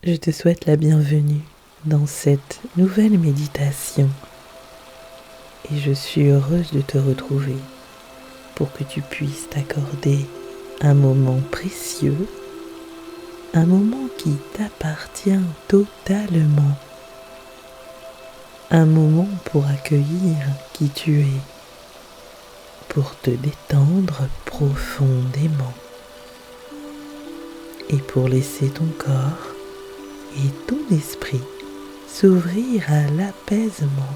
Je te souhaite la bienvenue dans cette nouvelle méditation et je suis heureuse de te retrouver pour que tu puisses t'accorder un moment précieux, un moment qui t'appartient totalement, un moment pour accueillir qui tu es, pour te détendre profondément et pour laisser ton corps et ton esprit s'ouvrir à l'apaisement.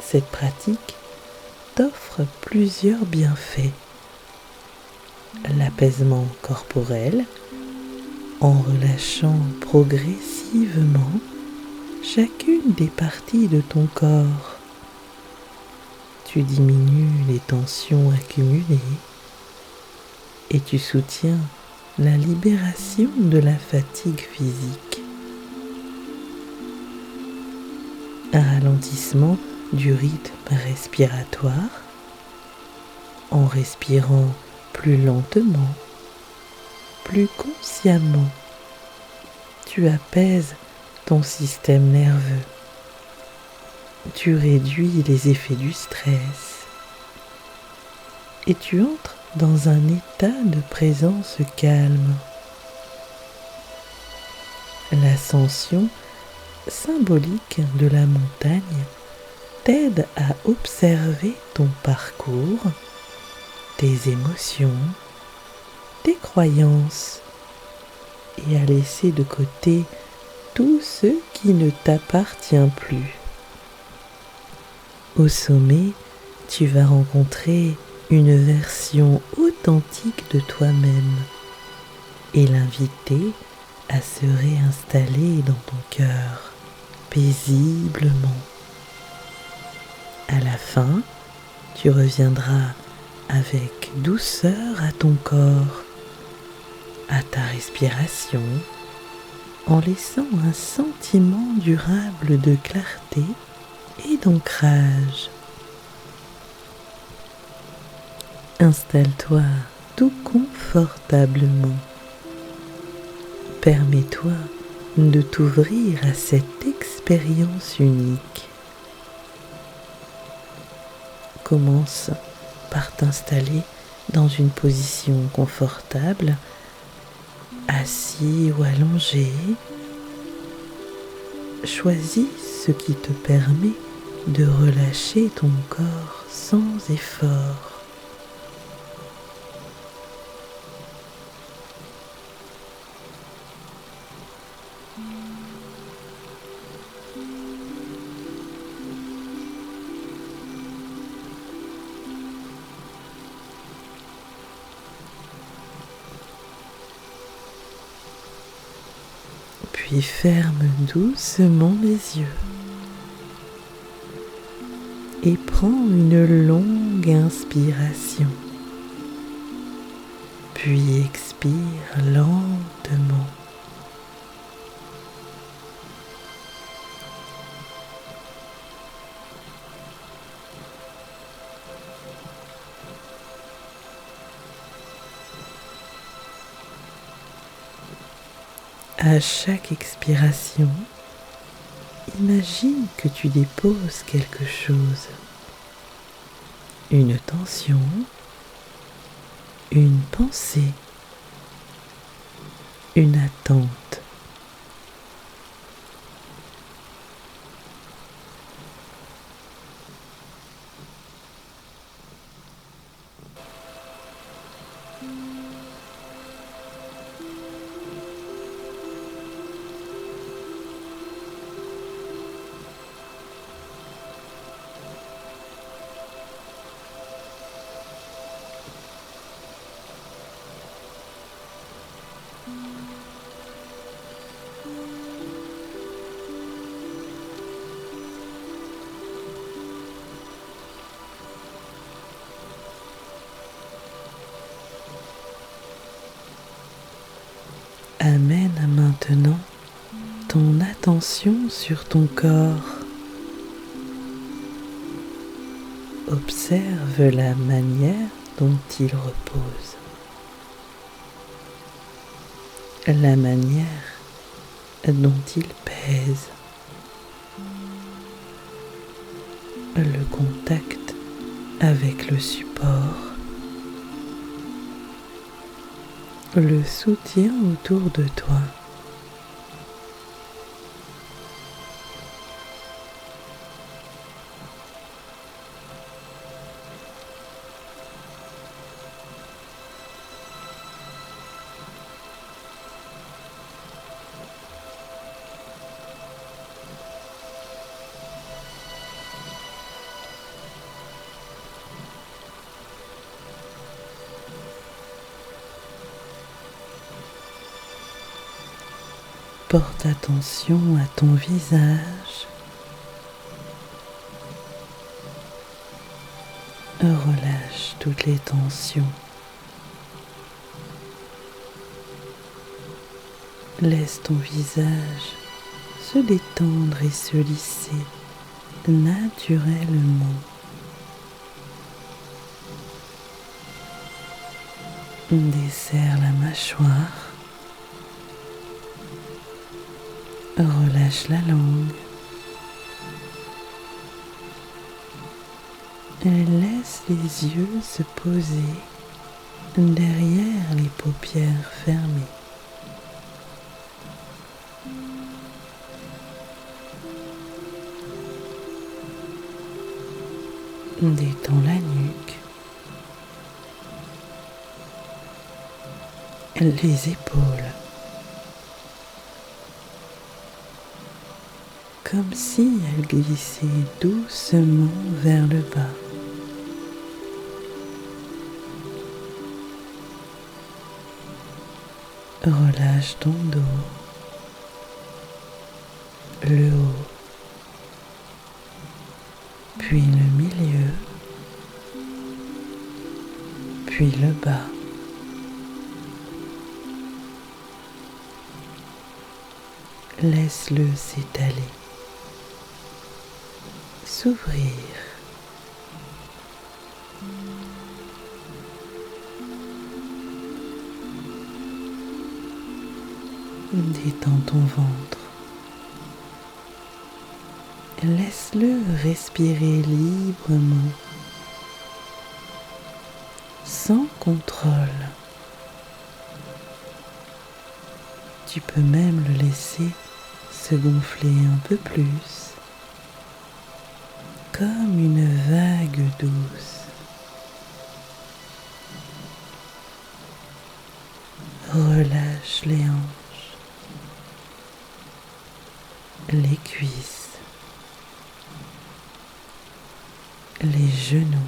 Cette pratique t'offre plusieurs bienfaits. L'apaisement corporel, en relâchant progressivement chacune des parties de ton corps. Tu diminues les tensions accumulées et tu soutiens la libération de la fatigue physique. Un ralentissement du rythme respiratoire en respirant plus lentement, plus consciemment. Tu apaises ton système nerveux. Tu réduis les effets du stress et tu entres dans un état de présence calme. L'ascension symbolique de la montagne t'aide à observer ton parcours, tes émotions, tes croyances et à laisser de côté tout ce qui ne t'appartient plus. Au sommet, tu vas rencontrer une version authentique de toi-même et l'inviter à se réinstaller dans ton cœur paisiblement. À la fin, tu reviendras avec douceur à ton corps, à ta respiration, en laissant un sentiment durable de clarté et d'ancrage. Installe-toi tout confortablement. Permets-toi de t'ouvrir à cette expérience unique. Commence par t'installer dans une position confortable, assis ou allongé. Choisis ce qui te permet de relâcher ton corps sans effort. Puis ferme doucement les yeux et prends une longue inspiration. Puis expire lentement. À chaque expiration, imagine que tu déposes quelque chose. Une tension, une pensée, une attente. Amène maintenant ton attention sur ton corps. Observe la manière dont il repose. la manière dont il pèse, le contact avec le support, le soutien autour de toi. Porte attention à ton visage. Relâche toutes les tensions. Laisse ton visage se détendre et se lisser naturellement. Desserre la mâchoire. Relâche la langue. Laisse les yeux se poser derrière les paupières fermées. Détends la nuque, les épaules, comme si elles glissaient doucement vers le bas. Relâche ton dos, le haut, puis le milieu, puis le bas. Laisse-le s'étaler, s'ouvrir. Détends ton ventre. Laisse-le respirer librement, sans contrôle. Tu peux même le laisser se gonfler un peu plus, comme une vague douce. Relâche les hanches, les cuisses, les genoux,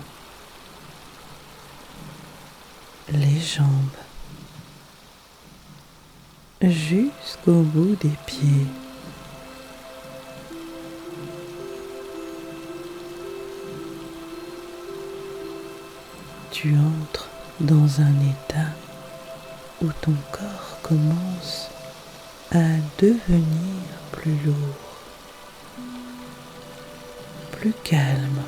les jambes, jusqu'au bout des pieds. Tu entres dans un état où ton corps commence à devenir plus lourd, plus calme,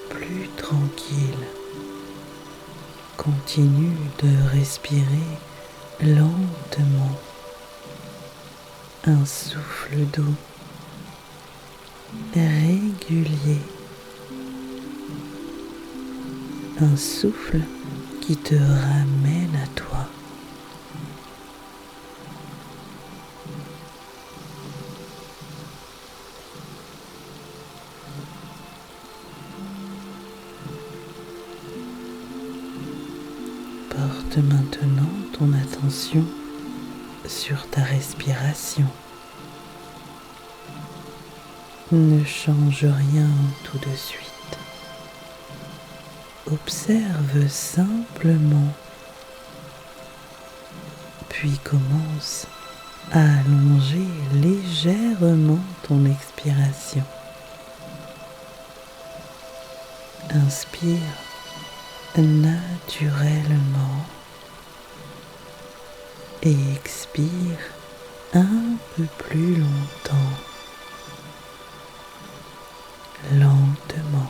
plus tranquille. Continue de respirer lentement, un souffle doux, régulier, un souffle qui te ramène à toi. Porte maintenant ton attention sur ta respiration. Ne change rien tout de suite. Observe simplement, puis commence à allonger légèrement ton expiration. Inspire naturellement et expire un peu plus longtemps, lentement,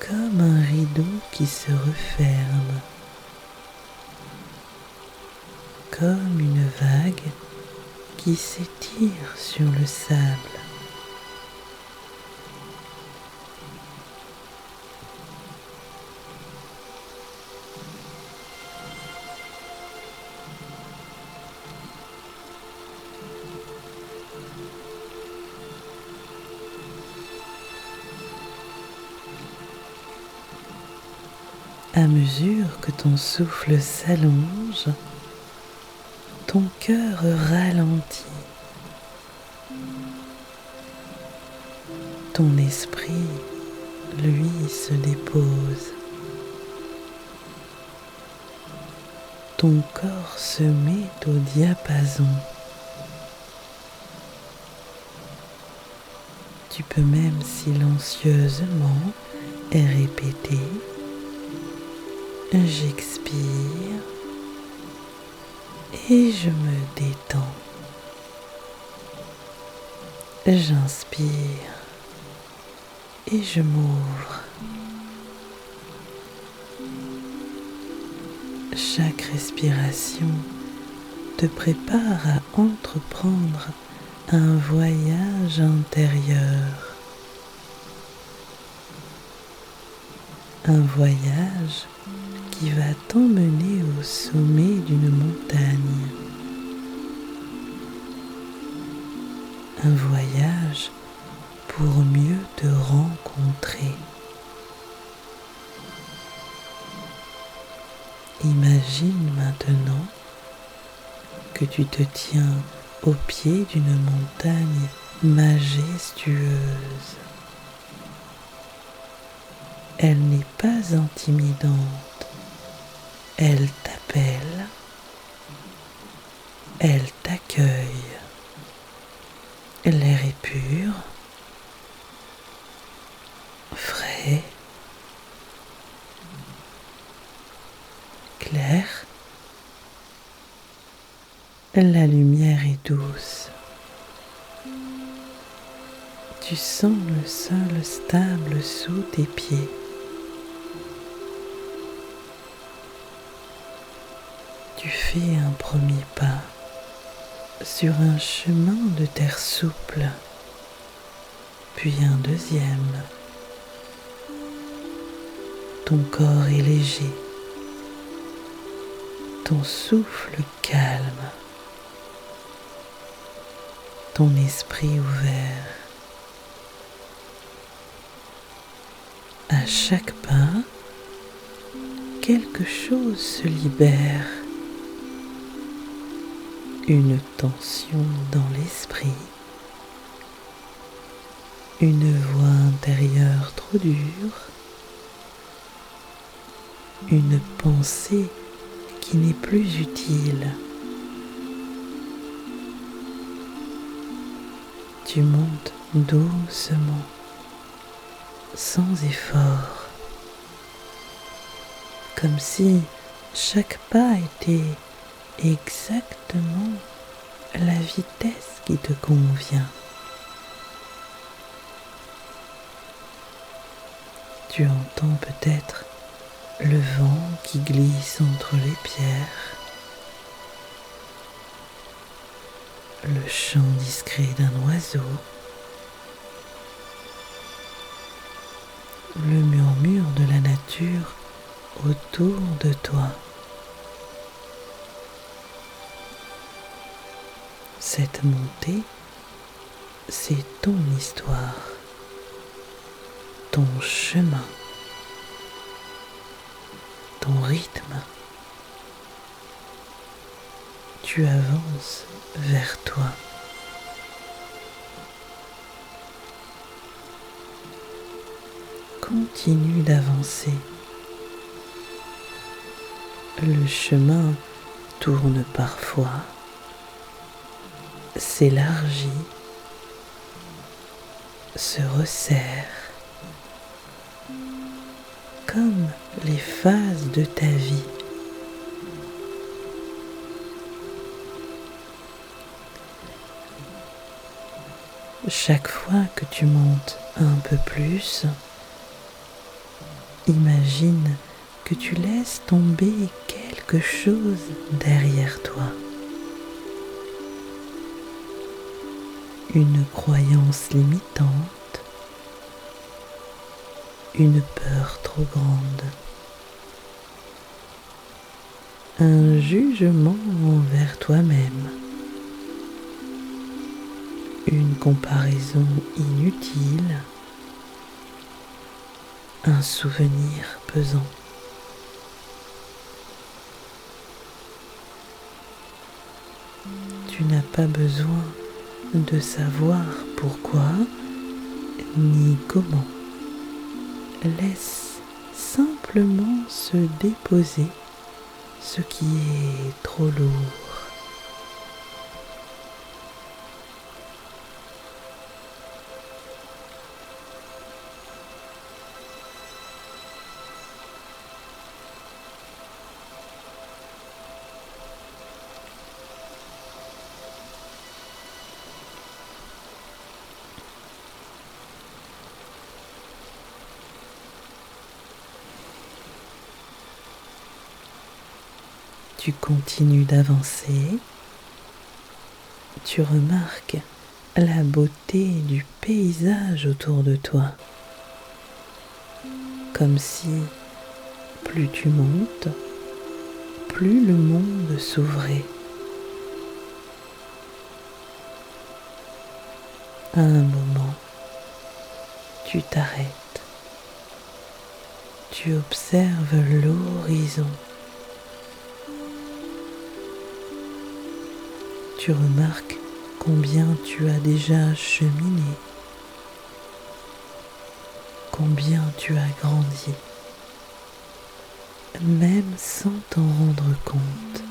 comme un rideau qui se referme comme une vague qui s'étire sur le sable. À mesure que ton souffle s'allonge, ton cœur ralentit. Ton esprit, lui, se dépose. Ton corps se met au diapason. Tu peux même silencieusement répéter: j'expire et je me détends. J'inspire et je m'ouvre. Chaque respiration te prépare à entreprendre un voyage intérieur. Un voyage qui va t'emmener au sommet d'une montagne. Un voyage pour mieux te rencontrer. Imagine maintenant que tu te tiens au pied d'une montagne majestueuse. Elle n'est pas intimidante. Elle t'appelle. Elle t'accueille. L'air est pur, frais, clair. La lumière est douce. Tu sens le sol stable sous tes pieds. Tu fais un premier pas sur un chemin de terre souple, puis un deuxième. Ton corps est léger, ton souffle calme, ton esprit ouvert. À chaque pas, quelque chose se libère. Une tension dans l'esprit, une voix intérieure trop dure, une pensée qui n'est plus utile. Tu montes doucement, sans effort, comme si chaque pas était exactement la vitesse qui te convient. Tu entends peut-être le vent qui glisse entre les pierres, le chant discret d'un oiseau, le murmure de la nature autour de toi. Cette montée, c'est ton histoire, ton chemin, ton rythme. Tu avances vers toi. Continue d'avancer. Le chemin tourne parfois, s'élargit, se resserre, comme les phases de ta vie. Chaque fois que tu montes un peu plus, imagine que tu laisses tomber quelque chose derrière toi. une croyance limitante, une peur trop grande, un jugement envers toi-même, une comparaison inutile, un souvenir pesant. Tu n'as pas besoin de savoir pourquoi ni comment. Laisse simplement se déposer ce qui est trop lourd. Tu continues d'avancer, tu remarques la beauté du paysage autour de toi, comme si plus tu montes, plus le monde s'ouvrait. À un moment, tu t'arrêtes, tu observes l'horizon. Tu remarques combien tu as déjà cheminé, combien tu as grandi, même sans t'en rendre compte.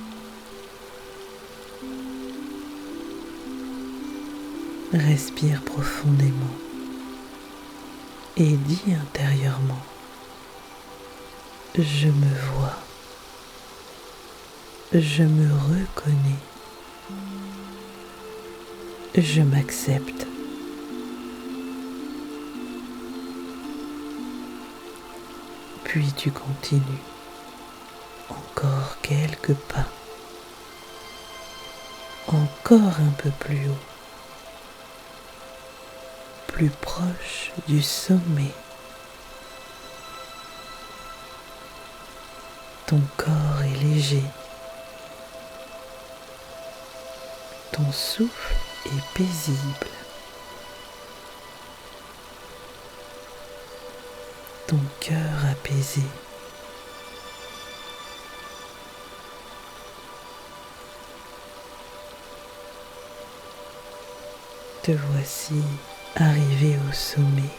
Respire profondément et dis intérieurement: je me vois, je me reconnais. Je m'accepte. Puis tu continues. Encore quelques pas. Encore un peu plus haut. Plus proche du sommet. Ton corps est léger. Ton souffle est paisible. Ton cœur apaisé. Te voici arrivé au sommet.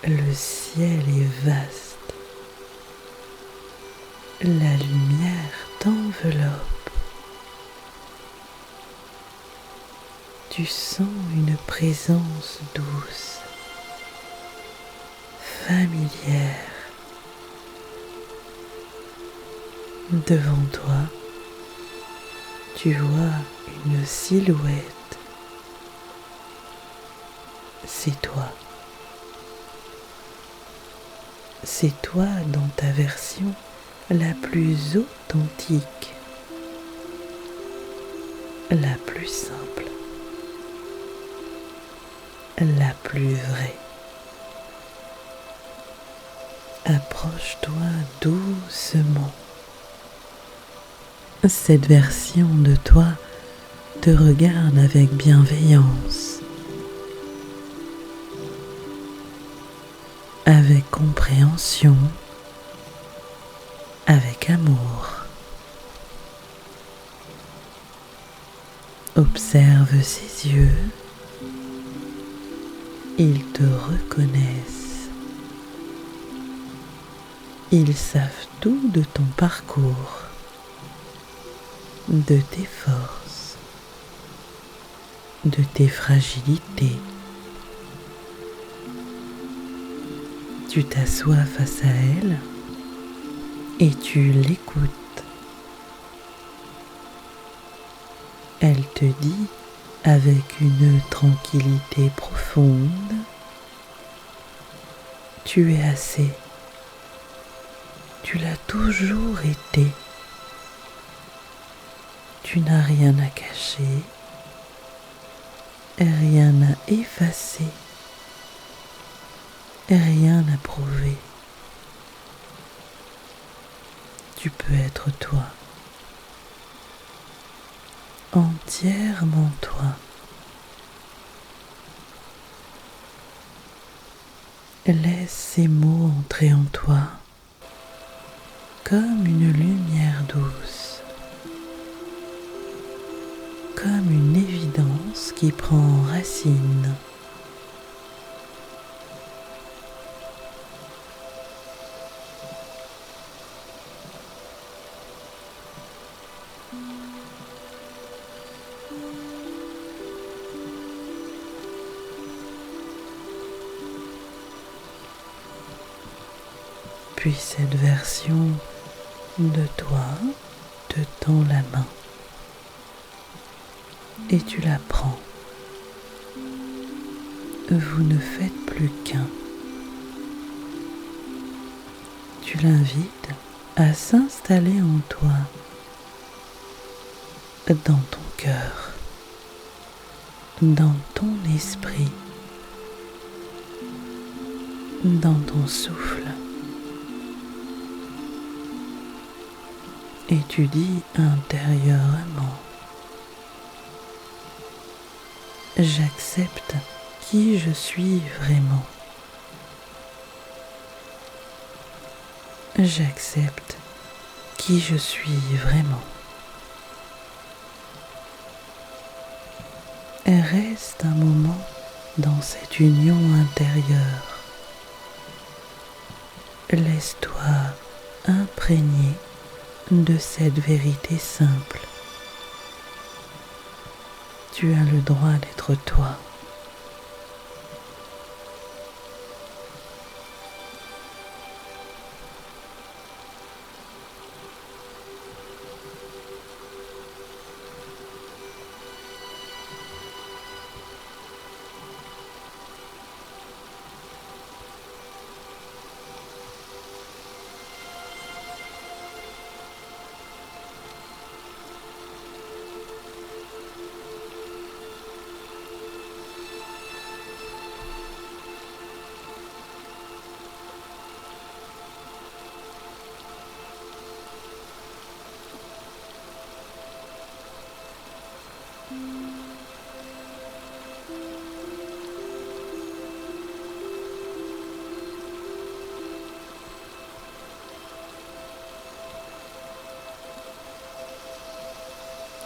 Le ciel est vaste. La lumière t'enveloppe. Tu sens une présence douce, familière. Devant toi, tu vois une silhouette. C'est toi. C'est toi dans ta version la plus authentique, la plus simple, la plus vraie. Approche-toi doucement. Cette version de toi te regarde avec bienveillance, avec compréhension, avec amour. Observe ses yeux. Ils te reconnaissent. Ils savent tout de ton parcours, de tes forces, de tes fragilités. Tu t'assois face à elle et tu l'écoutes. Elle te dit avec une tranquillité profonde: tu es assez. Tu l'as toujours été. Tu n'as rien à cacher rien à effacer, rien à prouver. Tu peux être toi, entièrement toi. Laisse ces mots entrer en toi comme une lumière douce, comme une évidence qui prend racine. Puis cette version de toi te tend la main et tu la prends. Vous ne faites plus qu'un. Tu l'invites à s'installer en toi, dans ton cœur, dans ton esprit, dans ton souffle. Et tu dis intérieurement: j'accepte qui je suis vraiment. J'accepte qui je suis vraiment. Et reste un moment dans cette union intérieure. Laisse-toi imprégner de cette vérité simple. Tu as le droit d'être toi.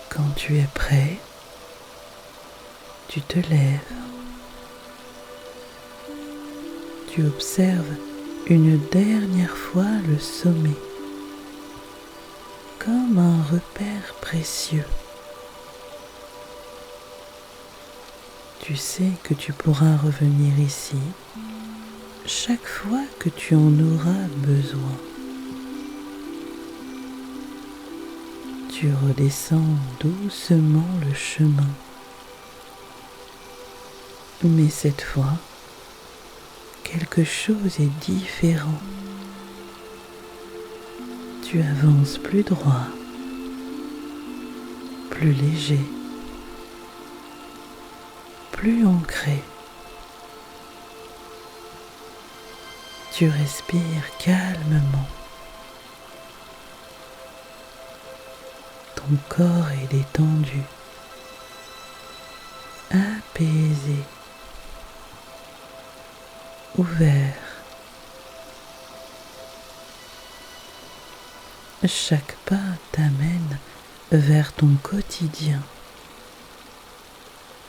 Quand tu es prêt, tu te lèves. Tu observes une dernière fois le sommet, comme un repère précieux. Tu sais que tu pourras revenir ici chaque fois que tu en auras besoin. Tu redescends doucement le chemin. Mais cette fois, quelque chose est différent. Tu avances plus droit, plus léger, plus ancré. Tu respires calmement. Ton corps est détendu, apaisé, ouvert. Chaque pas t'amène vers ton quotidien,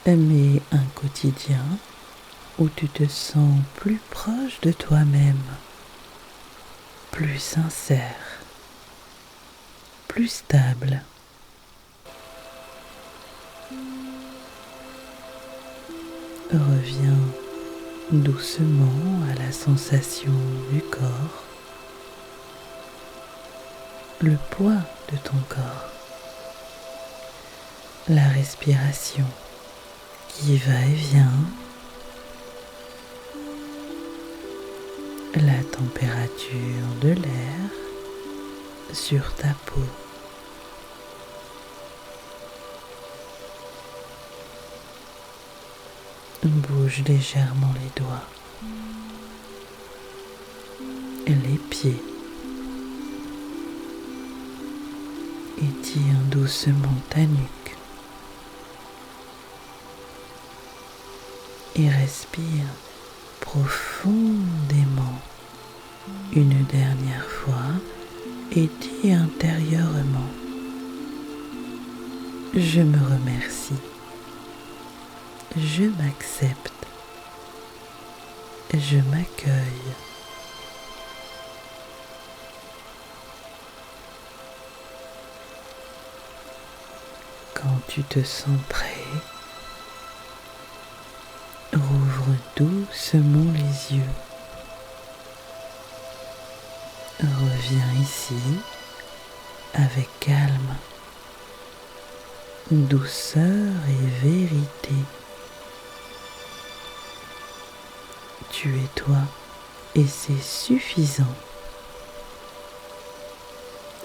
mais un quotidien où tu te sens plus proche de toi-même, plus sincère, plus stable. Reviens doucement à la sensation du corps, le poids de ton corps, la respiration qui va et vient, la température de l'air sur ta peau. Bouge légèrement les doigts, les pieds. Étire doucement ta nuque et respire profondément une dernière fois et dis intérieurement: je me remercie, je m'accepte, je m'accueille. Quand tu te sens prêt, rouvre doucement les yeux. Reviens ici avec calme, douceur et vérité. Tu es toi et c'est suffisant.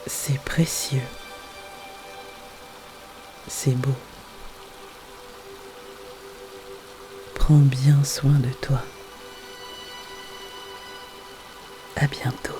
C'est précieux. C'est beau. Prends bien soin de toi. À bientôt.